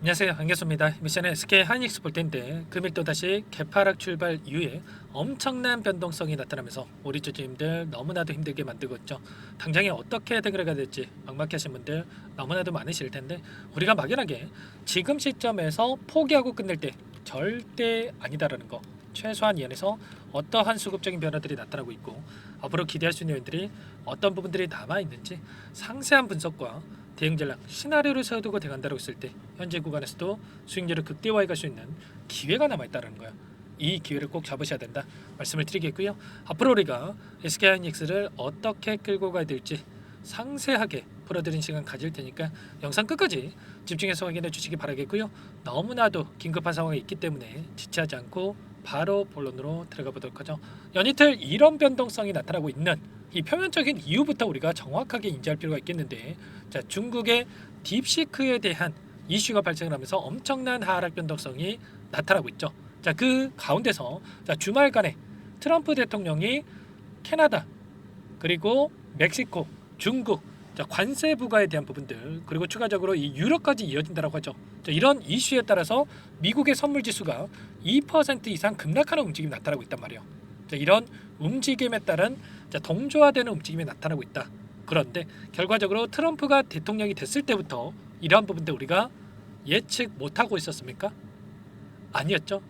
안녕하세요, 안겼습니다. 미션의 SK 하이닉스 볼 텐데 금일 또 다시 개파락 출발 이후에 엄청난 변동성이 나타나면서 우리 주주님들 너무나도 힘들게 만들고 있죠. 당장에 어떻게 대응을 해야 될지 막막하신 분들 너무나도 많으실 텐데 우리가 막연하게 지금 시점에서 포기하고 끝낼 때 절대 아니다라는 거, 최소한 이 안에서 어떠한 수급적인 변화들이 나타나고 있고 앞으로 기대할 수 있는 요인들이 어떤 부분들이 남아있는지 상세한 분석과 대응 전략, 시나리오를 세워두고 대응한다고 했을 때 현재 구간에서도 수익률을 극대화해 갈 수 있는 기회가 남아있다는 거야. 이 기회를 꼭 잡으셔야 된다 말씀을 드리겠고요. 앞으로 우리가 SK하이닉스를 어떻게 끌고 가야 될지 상세하게 풀어드린 시간 가질 테니까 영상 끝까지 집중해서 확인해 주시기 바라겠고요. 너무나도 긴급한 상황이 있기 때문에 지체하지 않고 바로 본론으로 들어가 보도록 하죠. 연이틀 이런 변동성이 나타나고 있는 이 표면적인 이유부터 우리가 정확하게 인지할 필요가 있겠는데, 자, 중국의 딥시크에 대한 이슈가 발생을 하면서 엄청난 하락 변동성이 나타나고 있죠. 자, 그 가운데서 자, 주말간에 트럼프 대통령이 캐나다 그리고 멕시코, 중국 자, 관세 부과에 대한 부분들 그리고 추가적으로 이 유럽까지 이어진다라고 하죠. 자, 이런 이슈에 따라서 미국의 선물 지수가 2% 이상 급락하는 움직임이 나타나고 있단 말이에요. 자, 이런 움직임에 따른 자, 동조화되는 움직임이 나타나고 있다. 그런데 결과적으로 트럼프가 대통령이 됐을 때부터 이러한 부분들 우리가 예측 못하고 있었습니까? 아니었죠.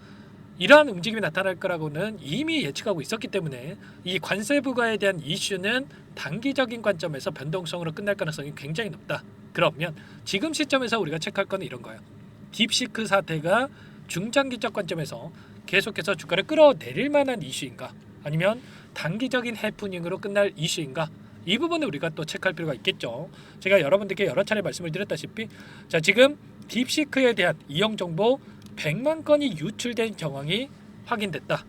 이러한 움직임이 나타날 거라고는 이미 예측하고 있었기 때문에 이 관세 부과에 대한 이슈는 단기적인 관점에서 변동성으로 끝날 가능성이 굉장히 높다. 그러면 지금 시점에서 우리가 체크할 건 이런 거예요. 딥시크 사태가 중장기적 관점에서 계속해서 주가를 끌어내릴 만한 이슈인가, 아니면 단기적인 해프닝으로 끝날 이슈인가, 이 부분을 우리가 또 체크할 필요가 있겠죠. 제가 여러분들께 여러 차례 말씀을 드렸다시피 자, 지금 딥시크에 대한 이용 정보 100만 건이 유출된 정황이 확인됐다.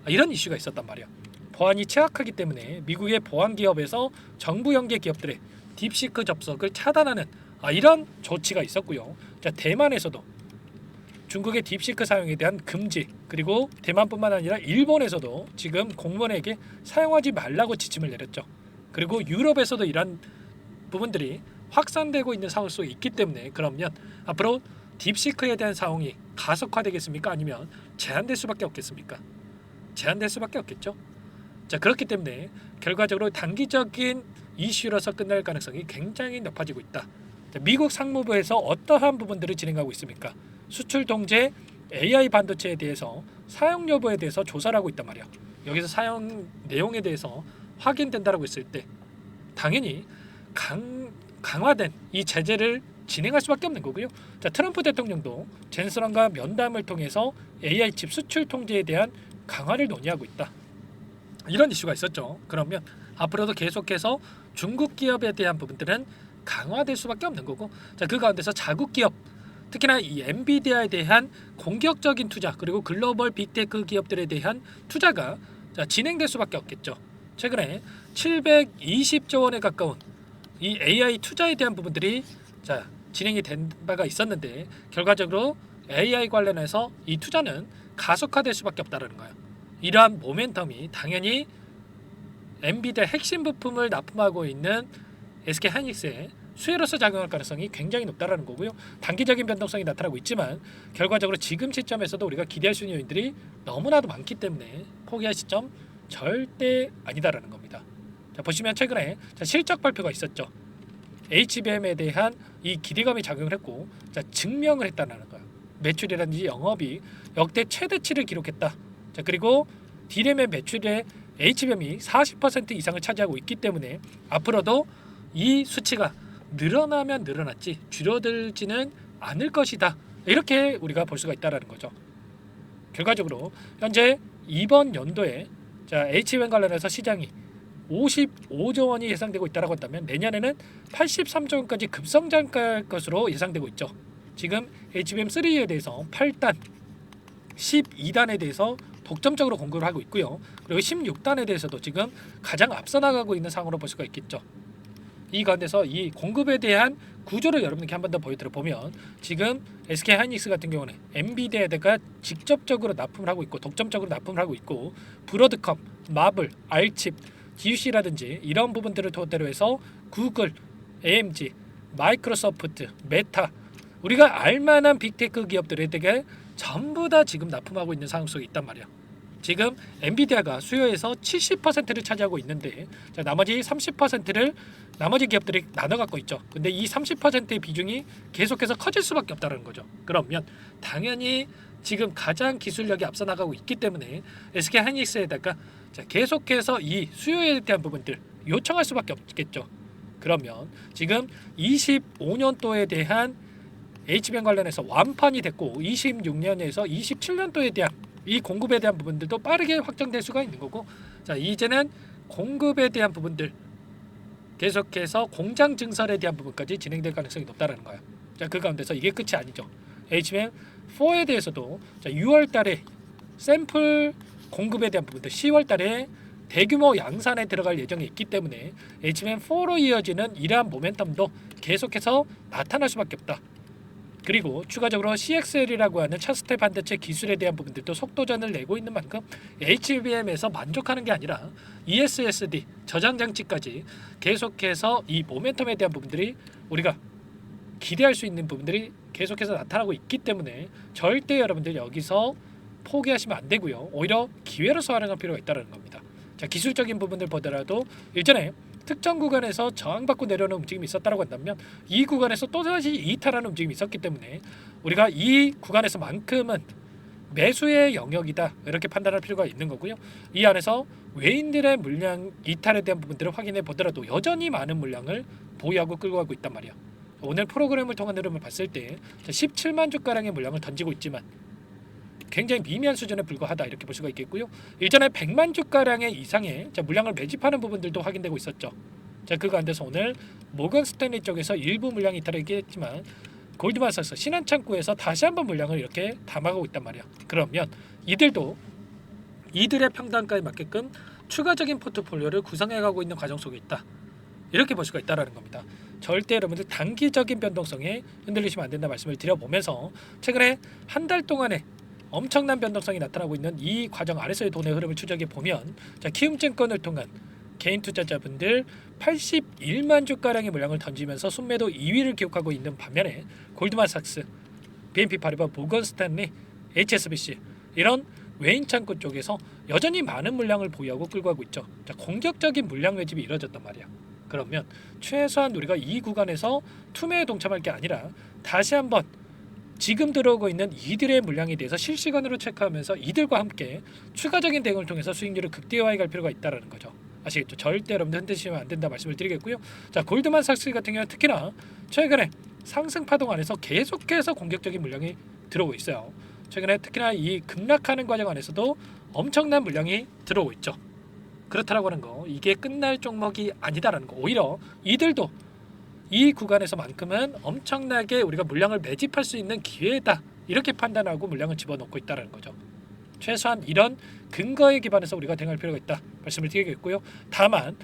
이런 이슈가 있었단 말이야. 보안이 취약하기 때문에 미국의 보안 기업에서 정부 연계 기업들의 딥시크 접속을 차단하는 이런 조치가 있었고요. 자, 대만에서도 중국의 딥시크 사용에 대한 금지, 그리고 대만뿐만 아니라 일본에서도 지금 공무원에게 사용하지 말라고 지침을 내렸죠. 그리고 유럽에서도 이런 부분들이 확산되고 있는 상황 속에 있기 때문에 그러면 앞으로 딥시크에 대한 사용이 가속화되겠습니까? 아니면 제한될 수밖에 없겠습니까? 제한될 수밖에 없겠죠. 자, 그렇기 때문에 결과적으로 단기적인 이슈로서 끝날 가능성이 굉장히 높아지고 있다. 자, 미국 상무부에서 어떠한 부분들을 진행하고 있습니까? 수출 통제 AI 반도체에 대해서 사용 여부에 대해서 조사를 하고 있단 말이야. 여기서 사용 내용에 대해서 확인된다라고 했을 때 당연히 강화된 이 제재를 진행할 수밖에 없는 거고요. 자, 트럼프 대통령도 젠슨왕과 면담을 통해서 AI 칩 수출 통제에 대한 강화를 논의하고 있다. 이런 이슈가 있었죠. 그러면 앞으로도 계속해서 중국 기업에 대한 부분들은 강화될 수밖에 없는 거고, 자, 그 가운데서 자국 기업, 특히나 이 엔비디아에 대한 공격적인 투자, 그리고 글로벌 빅테크 기업들에 대한 투자가 자, 진행될 수밖에 없겠죠. 최근에 720조 원에 가까운 이 AI 투자에 대한 부분들이 자, 진행이 된 바가 있었는데 결과적으로 AI 관련해서 이 투자는 가속화될 수밖에 없다는 거예요. 이러한 모멘텀이 당연히 엔비디아 핵심 부품을 납품하고 있는 SK하이닉스의 수혜로서 작용할 가능성이 굉장히 높다라는 거고요. 단기적인 변동성이 나타나고 있지만 결과적으로 지금 시점에서도 우리가 기대할 수 있는 요인들이 너무나도 많기 때문에 포기할 시점 절대 아니다라는 겁니다. 자, 보시면 최근에 실적 발표가 있었죠. HBM에 대한 이 기대감이 작용을 했고, 자, 증명을 했다는 거예요. 매출이라든지 영업이 역대 최대치를 기록했다. 자, 그리고 D램의 매출의 HBM이 40% 이상을 차지하고 있기 때문에 앞으로도 이 수치가 늘어나면 늘어났지 줄어들지는 않을 것이다. 이렇게 우리가 볼 수가 있다라는 거죠. 결과적으로 현재 이번 연도에 자, HBM 관련해서 시장이 55조 원이 예상되고 있다고 한다면 내년에는 83조 원까지 급성장할 것으로 예상되고 있죠. 지금 HBM3에 대해서 8단, 12단에 대해서 독점적으로 공급을 하고 있고요. 그리고 16단에 대해서도 지금 가장 앞서 나가고 있는 상황으로 볼 수가 있겠죠. 이 가운데서 이 공급에 대한 구조를 여러분께 한 번 더 보여드려 보면 지금 SK하이닉스 같은 경우는 엔비디아에다가 직접적으로 납품을 하고 있고 독점적으로 납품을 하고 있고 브로드컴, 마블, 알칩, GUC라든지 이런 부분들을 토대로 해서 구글, AMG, 마이크로소프트, 메타 우리가 알만한 빅테크 기업들에게 전부 다 지금 납품하고 있는 상황 속에 있단 말이야. 지금 엔비디아가 수요에서 70%를 차지하고 있는데 자, 나머지 30%를 나머지 기업들이 나눠 갖고 있죠. 근데 이 30%의 비중이 계속해서 커질 수밖에 없다는 거죠. 그러면 당연히 지금 가장 기술력이 앞서 나가고 있기 때문에 SK 하이닉스에다가 자, 계속해서 이 수요에 대한 부분들 요청할 수밖에 없겠죠. 그러면 지금 25년도에 대한 HBM 관련해서 완판이 됐고 26년에서 27년도에 대한 이 공급에 대한 부분들도 빠르게 확정될 수가 있는 거고 자 이제는 공급에 대한 부분들 계속해서 공장 증설에 대한 부분까지 진행될 가능성이 높다라는 거예요. 자 그 가운데서 이게 끝이 아니죠. HBM4에 대해서도 자 6월 달에 샘플 공급에 대한 부분들 10월 달에 대규모 양산에 들어갈 예정이 있기 때문에 HBM4로 이어지는 이러한 모멘텀도 계속해서 나타날 수밖에 없다. 그리고 추가적으로 CXL이라고 하는 차스텝 반도체 기술에 대한 부분들도 속도전을 내고 있는 만큼 HBM에서 만족하는 게 아니라 ESSD 저장 장치까지 계속해서 이 모멘텀에 대한 부분들이 우리가 기대할 수 있는 부분들이 계속해서 나타나고 있기 때문에 절대 여러분들 여기서 포기하시면 안 되고요. 오히려 기회로서 활용할 필요가 있다는 겁니다. 자, 기술적인 부분들 보더라도 일전에 특정 구간에서 저항받고 내려오는 움직임이 있었다고 한다면 이 구간에서 또다시 이탈하는 움직임이 있었기 때문에 우리가 이 구간에서만큼은 매수의 영역이다 이렇게 판단할 필요가 있는 거고요. 이 안에서 외인들의 물량 이탈에 대한 부분들을 확인해 보더라도 여전히 많은 물량을 보유하고 끌고 가고 있단 말이야. 오늘 프로그램을 통한 흐름을 봤을 때 17만 주가량의 물량을 던지고 있지만 굉장히 미미한 수준에 불과하다 이렇게 볼 수가 있겠고요. 일전에 100만 주가량의 이상의 물량을 매집하는 부분들도 확인되고 있었죠. 자, 그 가운데서 오늘 모건 스탠리 쪽에서 일부 물량 이탈이긴 했지만 골드만삭스 신한창구에서 다시 한번 물량을 이렇게 담아가고 있단 말이야. 그러면 이들도 이들의 평단가에 맞게끔 추가적인 포트폴리오를 구성해가고 있는 과정 속에 있다. 이렇게 볼 수가 있다라는 겁니다. 절대 여러분들 단기적인 변동성에 흔들리시면 안 된다 말씀을 드려보면서 최근에 한 달 동안에 엄청난 변동성이 나타나고 있는 이 과정 아래서의 돈의 흐름을 추적해 보면 자, 키움증권을 통한 개인 투자자분들 81만 주가량의 물량을 던지면서 순매도 2위를 기록하고 있는 반면에 골드만삭스, BNP 파리바, 모건 스탠리, HSBC 이런 외인 창구 쪽에서 여전히 많은 물량을 보유하고 끌고 가고 있죠. 자, 공격적인 물량 매집이 이루어졌단 말이야. 그러면 최소한 우리가 이 구간에서 투매에 동참할 게 아니라 다시 한번 지금 들어오고 있는 이들의 물량에 대해서 실시간으로 체크하면서 이들과 함께 추가적인 대응을 통해서 수익률을 극대화해 갈 필요가 있다는 거죠. 아시겠죠? 절대 여러분들 흔드시면 안 된다 말씀을 드리겠고요. 자, 골드만삭스 같은 경우는 특히나 최근에 상승 파동 안에서 계속해서 공격적인 물량이 들어오고 있어요. 최근에 특히나 이 급락하는 과정 안에서도 엄청난 물량이 들어오고 있죠. 그렇다라고 하는 거 이게 끝날 종목이 아니다라는 거. 오히려 이들도 이 구간에서만큼은 엄청나게 우리가 물량을 매집할 수 있는 기회다 이렇게 판단하고 물량을 집어넣고 있다는 거죠. 최소한 이런 근거에 기반해서 우리가 대응할 필요가 있다 말씀을 드리겠고요. 다만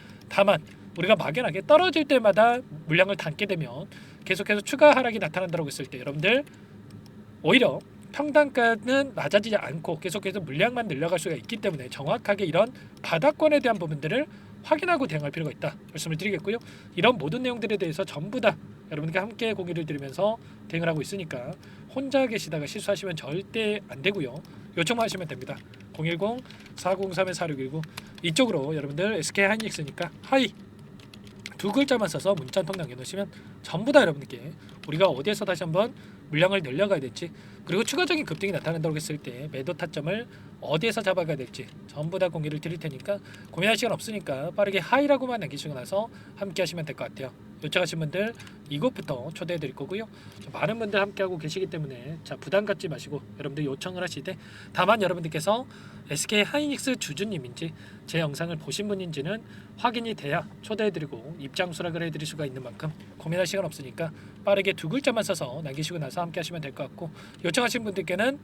우리가 막연하게 떨어질 때마다 물량을 담게 되면 계속해서 추가 하락이 나타난다고 했을 때 여러분들 오히려 평단가는 낮아지지 않고 계속해서 물량만 늘려갈 수가 있기 때문에 정확하게 이런 바닥권에 대한 부분들을 확인하고 대응할 필요가 있다 말씀을 드리겠고요. 이런 모든 내용들에 대해서 전부 다 여러분께 함께 공유를 드리면서 대응을 하고 있으니까 혼자 계시다가 실수하시면 절대 안 되고요. 요청만 하시면 됩니다. 010-403-4619 이쪽으로 여러분들 SK 하이닉스니까 하이 두 글자만 써서 문자 한 통 남겨놓으시면 전부 다 여러분께 우리가 어디에서 다시 한번 물량을 늘려가야 될지 그리고 추가적인 급등이 나타난다고 했을 때 매도 타점을 어디에서 잡아가야 될지 전부 다 공유를 드릴 테니까 고민할 시간 없으니까 빠르게 하이라고만 남기시고 나서 함께 하시면 될 것 같아요. 요청하신 분들 이곳부터 초대해 드릴 거고요. 많은 분들 함께 하고 계시기 때문에 자 부담 갖지 마시고 여러분들 요청을 하시되 다만 여러분들께서 SK 하이닉스 주주님인지 제 영상을 보신 분인지는 확인이 돼야 초대해 드리고 입장 수락을 해 드릴 수가 있는 만큼 고민할 시간 없으니까 빠르게 두 글자만 써서 남기시고 나서 함께 하시면 될 것 같고 요청하신 분들께는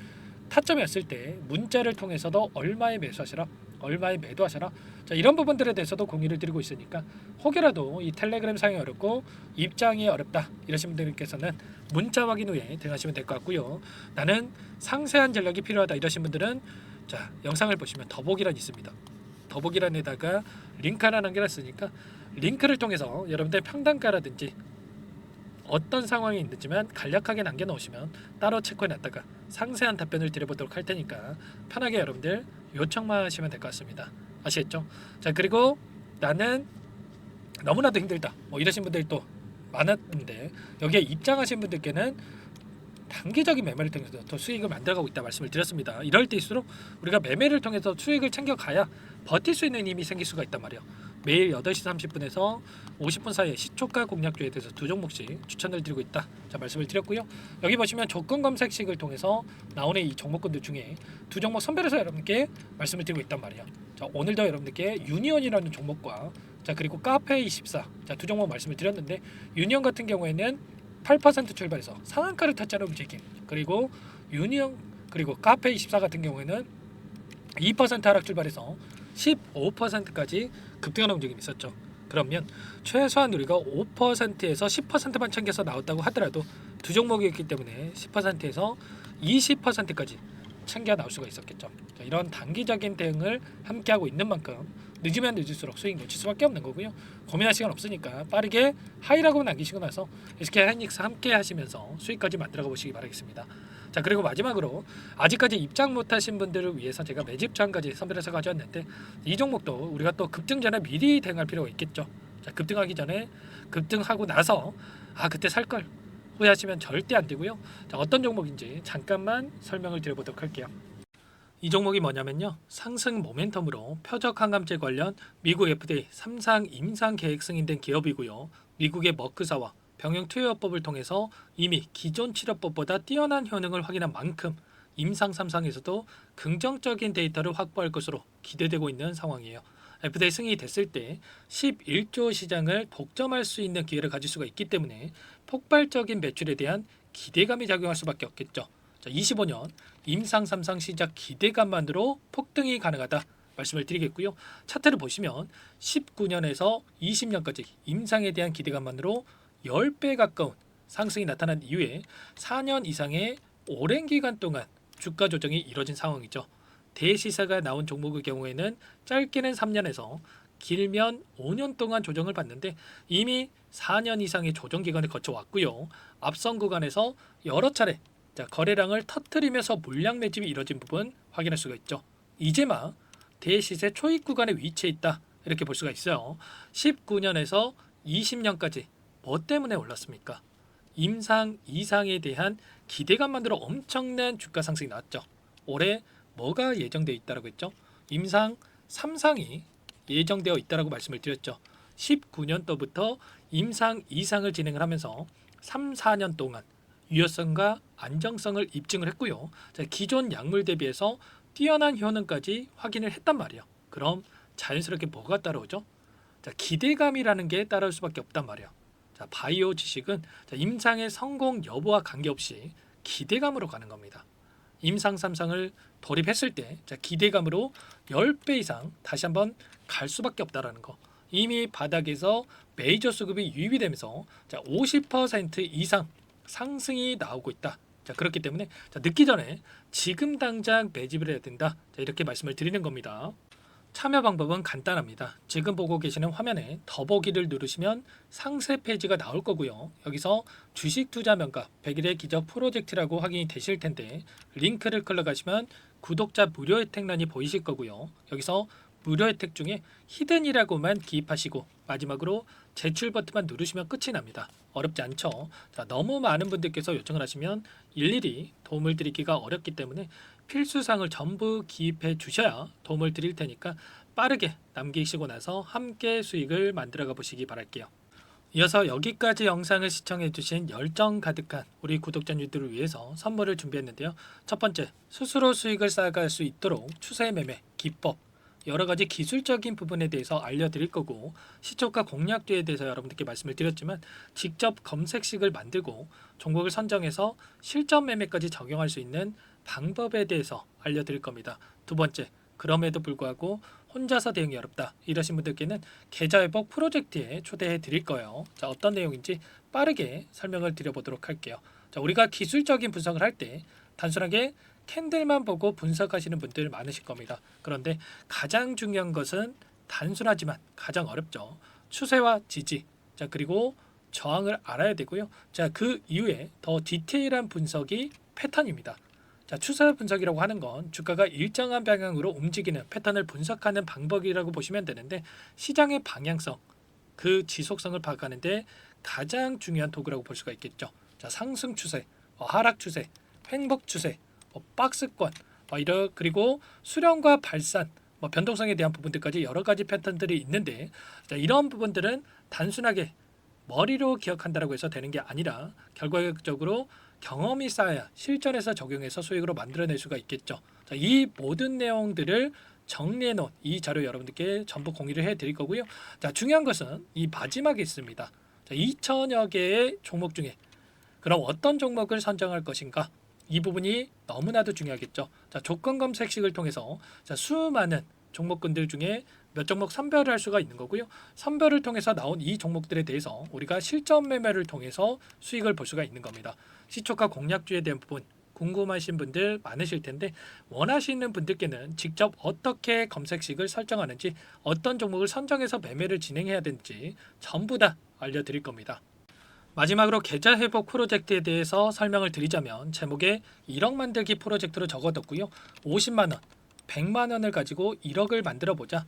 타점이 왔을 때 문자를 통해서도 얼마에 매수하시라 얼마에 매도하셔라 자 이런 부분들에 대해서도 공유를 드리고 있으니까 혹여라도 이 텔레그램 사용이 어렵고 입장이 어렵다 이러신 분들께서는 문자 확인 후에 대응하시면 될 것 같고요. 나는 상세한 전략이 필요하다 이러신 분들은 자 영상을 보시면 더보기란 있습니다. 더보기란에다가 링크 하나 남겨놨으니까 링크를 통해서 여러분들 평단가라든지 어떤 상황이 있는지만 간략하게 남겨놓으시면 따로 체크해놨다가 상세한 답변을 드려보도록 할 테니까 편하게 여러분들 요청만 하시면 될 것 같습니다. 아시겠죠? 자, 그리고 나는 너무나도 힘들다 뭐 이러신 분들이 또 많았는데, 여기에 입장하신 분들께는 단기적인 매매를 통해서 더 수익을 만들어가고 있다 말씀을 드렸습니다. 이럴 때일수록 우리가 매매를 통해서 수익을 챙겨가야 버틸 수 있는 힘이 생길 수가 있단 말이에요. 매일 8시 30분에서 50분 사이에 시초가 공략주에 대해서 두 종목씩 추천을 드리고 있다. 자, 말씀을 드렸고요. 여기 보시면 조건 검색식을 통해서 나오는 이 종목군들 중에 두 종목 선별해서 여러분께 말씀을 드리고 있단 말이에요. 자, 오늘도 여러분들께 유니온이라는 종목과 자, 그리고 카페24, 자, 두 종목 말씀을 드렸는데, 유니온 같은 경우에는 8% 출발해서 상한가를 타짜는 움직임, 그리고 유니온 그리고 카페24 같은 경우에는 2% 하락 출발해서 15%까지 급등하는 움직임이 있었죠. 그러면 최소한 우리가 5%에서 10%만 챙겨서 나왔다고 하더라도 두 종목이었기 때문에 10%에서 20%까지 챙겨 나올 수가 있었겠죠. 자, 이런 단기적인 대응을 함께하고 있는 만큼 늦으면 늦을수록 수익 놓칠 수밖에 없는 거고요. 고민할 시간 없으니까 빠르게 하이라고 남기시고 나서 SK 하이닉스 함께 하시면서 수익까지 만들어 보시기 바라겠습니다. 자, 그리고 마지막으로 아직까지 입장 못하신 분들을 위해서 제가 매집창까지 선별해서 가져왔는데, 이 종목도 우리가 또 급등 전에 미리 대응할 필요가 있겠죠. 자, 급등하기 전에 급등하고 나서 그때 살 걸 후회하시면 절대 안 되고요. 자, 어떤 종목인지 잠깐만 설명을 드려보도록 할게요. 이 종목이 뭐냐면요, 상승 모멘텀으로 표적 항암제 관련 미국 FDA 3상 임상 계획 승인된 기업이고요. 미국의 머크사와 병용 투여법을 통해서 이미 기존 치료법보다 뛰어난 효능을 확인한 만큼 임상 3상에서도 긍정적인 데이터를 확보할 것으로 기대되고 있는 상황이에요. FDA 승인이 됐을 때 11조 시장을 독점할 수 있는 기회를 가질 수가 있기 때문에 폭발적인 매출에 대한 기대감이 작용할 수밖에 없겠죠. 자, 25년 임상 3상 시작 기대감만으로 폭등이 가능하다 말씀을 드리겠고요. 차트를 보시면 19년에서 20년까지 임상에 대한 기대감만으로 10배 가까운 상승이 나타난 이후에 4년 이상의 오랜 기간 동안 주가 조정이 이뤄진 상황이죠. 대시세가 나온 종목의 경우에는 짧게는 3년에서 길면 5년 동안 조정을 받는데, 이미 4년 이상의 조정 기간을 거쳐왔고요. 앞선 구간에서 여러 차례 거래량을 터뜨리면서 물량 매집이 이뤄진 부분 확인할 수가 있죠. 이제 막 대시세 초입 구간에 위치해 있다 이렇게 볼 수가 있어요. 19년에서 20년까지 뭐 때문에 올랐습니까? 임상 이상에 대한 기대감만으로 엄청난 주가 상승이 나왔죠. 올해 뭐가 예정되어 있다라고 했죠? 임상 3상이 예정되어 있다라고 말씀을 드렸죠. 19년도부터 임상 이상을 진행을 하면서 3, 4년 동안 유효성과 안정성을 입증을 했고요. 자, 기존 약물 대비해서 뛰어난 효능까지 확인을 했단 말이에요. 그럼 자연스럽게 뭐가 따라오죠? 자, 기대감이라는 게 따라올 수밖에 없단 말이에요. 자, 바이오 지식은 임상의 성공 여부와 관계없이 기대감으로 가는 겁니다. 임상 3상을 돌입했을 때 기대감으로 10배 이상 다시 한번 갈 수밖에 없다라는 거. 이미 바닥에서 메이저 수급이 유입이 되면서 50% 이상 상승이 나오고 있다. 자, 그렇기 때문에 늦기 전에 지금 당장 매집을 해야 된다. 자, 이렇게 말씀을 드리는 겁니다. 참여 방법은 간단합니다. 지금 보고 계시는 화면에 더보기를 누르시면 상세 페이지가 나올 거고요. 여기서 주식 투자 명가 100일의 기적 프로젝트라고 확인이 되실 텐데, 링크를 클릭하시면 구독자 무료 혜택란이 보이실 거고요. 여기서 무료 혜택 중에 히든이라고만 기입하시고 마지막으로 제출 버튼만 누르시면 끝이 납니다. 어렵지 않죠? 자, 너무 많은 분들께서 요청을 하시면 일일이 도움을 드리기가 어렵기 때문에 필수사항을 전부 기입해 주셔야 도움을 드릴 테니까 빠르게 남기시고 나서 함께 수익을 만들어가 보시기 바랄게요. 이어서 여기까지 영상을 시청해 주신 열정 가득한 우리 구독자님들을 위해서 선물을 준비했는데요. 첫 번째, 스스로 수익을 쌓아갈 수 있도록 추세 매매 기법, 여러 가지 기술적인 부분에 대해서 알려드릴 거고, 시초가 공략주에 대해서 여러분들께 말씀을 드렸지만 직접 검색식을 만들고 종목을 선정해서 실전 매매까지 적용할 수 있는 방법에 대해서 알려드릴 겁니다. 두 번째, 그럼에도 불구하고 혼자서 대응이 어렵다 이러신 분들께는 계좌회복 프로젝트에 초대해 드릴 거예요. 자, 어떤 내용인지 빠르게 설명을 드려보도록 할게요. 자, 우리가 기술적인 분석을 할 때 단순하게 캔들만 보고 분석하시는 분들 많으실 겁니다. 그런데 가장 중요한 것은 단순하지만 가장 어렵죠. 추세와 지지, 자, 그리고 저항을 알아야 되고요. 자, 그 이후에 더 디테일한 분석이 패턴입니다. 자, 추세 분석이라고 하는 건 주가가 일정한 방향으로 움직이는 패턴을 분석하는 방법이라고 보시면 되는데, 시장의 방향성, 그 지속성을 파악하는데 가장 중요한 도구라고 볼 수가 있겠죠. 자, 상승 추세, 하락 추세, 횡복 추세, 박스권, 그리고 수렴과 발산, 변동성에 대한 부분들까지 여러 가지 패턴들이 있는데, 자, 이런 부분들은 단순하게 머리로 기억한다라고 해서 되는 게 아니라 결과적으로 경험이 쌓아야 실전에서 적용해서 수익으로 만들어낼 수가 있겠죠. 자, 이 모든 내용들을 정리해 놓은 이 자료 여러분들께 전부 공유를 해 드릴 거고요. 자, 중요한 것은 이 마지막에 있습니다. 자, 2천여 개의 종목 중에 그럼 어떤 종목을 선정할 것인가? 이 부분이 너무나도 중요하겠죠. 자, 조건 검색식을 통해서 자, 수많은 종목군들 중에 몇 종목 선별을 할 수가 있는 거고요. 선별을 통해서 나온 이 종목들에 대해서 우리가 실전 매매를 통해서 수익을 볼 수가 있는 겁니다. 시초가 공략주에 대한 부분 궁금하신 분들 많으실 텐데, 원하시는 분들께는 직접 어떻게 검색식을 설정하는지, 어떤 종목을 선정해서 매매를 진행해야 되는지 전부 다 알려드릴 겁니다. 마지막으로 계좌 회복 프로젝트에 대해서 설명을 드리자면, 제목에 1억 만들기 프로젝트로 적어뒀고요. 50만 원, 100만 원을 가지고 1억을 만들어 보자.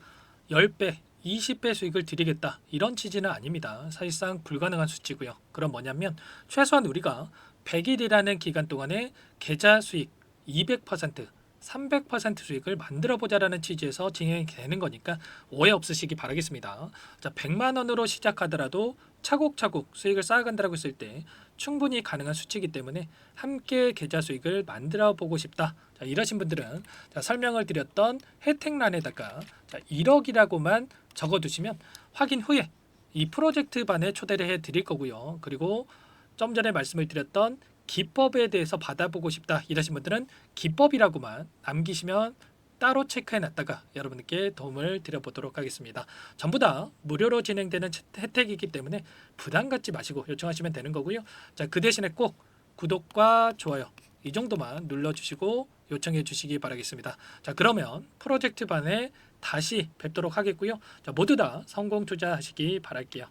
10배, 20배 수익을 드리겠다. 이런 취지는 아닙니다. 사실상 불가능한 수치고요. 그럼 뭐냐면 최소한 우리가 100일이라는 기간 동안에 계좌 수익 200%, 300% 수익을 만들어 보자라는 취지에서 진행이 되는 거니까 오해 없으시기 바라겠습니다. 자, 100만 원으로 시작하더라도 차곡차곡 수익을 쌓아간다고 했을 때 충분히 가능한 수치이기 때문에 함께 계좌 수익을 만들어 보고 싶다. 자, 이러신 분들은 자, 설명을 드렸던 혜택란에다가 자, 1억이라고만 적어두시면 확인 후에 이 프로젝트 반에 초대를 해 드릴 거고요. 그리고 좀 전에 말씀을 드렸던 기법에 대해서 받아보고 싶다 이러신 분들은 기법이라고만 남기시면 따로 체크해 놨다가 여러분께 도움을 드려보도록 하겠습니다. 전부 다 무료로 진행되는 혜택이기 때문에 부담 갖지 마시고 요청하시면 되는 거고요. 자, 그 대신에 꼭 구독과 좋아요 이 정도만 눌러주시고 요청해 주시기 바라겠습니다. 자, 그러면 프로젝트 반에 다시 뵙도록 하겠고요. 자, 모두 다 성공 투자하시기 바랄게요.